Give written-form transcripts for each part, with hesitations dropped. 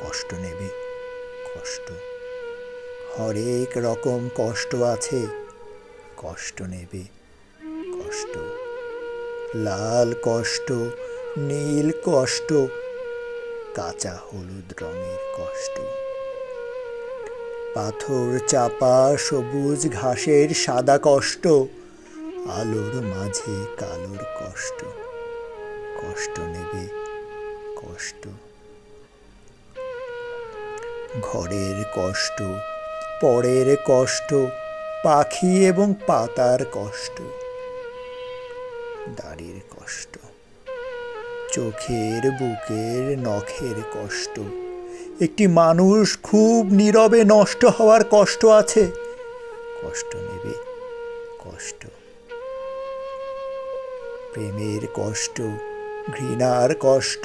কষ্ট নেবে কষ্ট, হরেক রকম কষ্ট আছে, কষ্ট নেবে কষ্ট, লাল কষ্ট, নীল কষ্ট, কাঁচা হলুদ রঙের কষ্ট, পাথর চাপা সবুজ ঘাসের সাদা কষ্ট, আলোর মাঝে কালোর কষ্ট, কষ্ট নেবে কষ্ট, ঘরের কষ্ট, পরের কষ্ট, পাখি এবং পাতার কষ্ট, দাড়ির কষ্ট, চোখের বুকের নখের কষ্ট, একটি মানুষ খুব নীরবে নষ্ট হওয়ার কষ্ট আছে, কষ্ট নেবে কষ্ট, প্রেমের কষ্ট, ঘৃণার কষ্ট,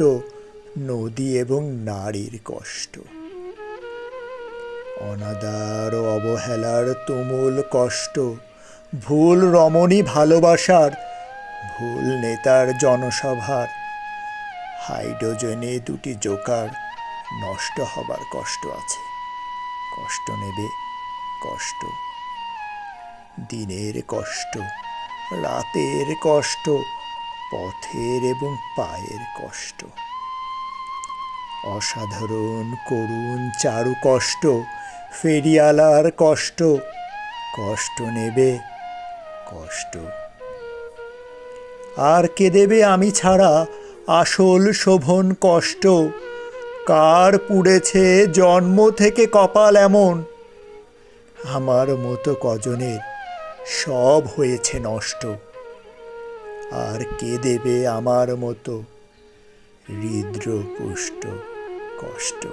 নদী এবং নারীর কষ্ট, অনাদার ও অবহেলার তুমুল কষ্ট, ভুল রমণী ভালোবাসার, ভুল নেতার জনসভার, হাইড্রোজেনে দুটি জোকার নষ্ট হবার কষ্ট আছে, কষ্ট নেবে কষ্ট, দিনের কষ্ট, রাতের কষ্ট, পথের এবং পায়ের কষ্ট, অসাধারণ করুণ চারু কষ্ট, ফেরিয়ালার কষ্ট, কষ্ট নেবে কষ্ট, আর কে দেবে আমি ছাড়া আসল শোভন কষ্ট, কার পুড়েছে জন্ম থেকে কপাল এমন, আমার মতো কজনের সব হয়েছে নষ্ট, আর কে দেবে আমার মতো হৃদ্রপুষ্ট কষ্ট।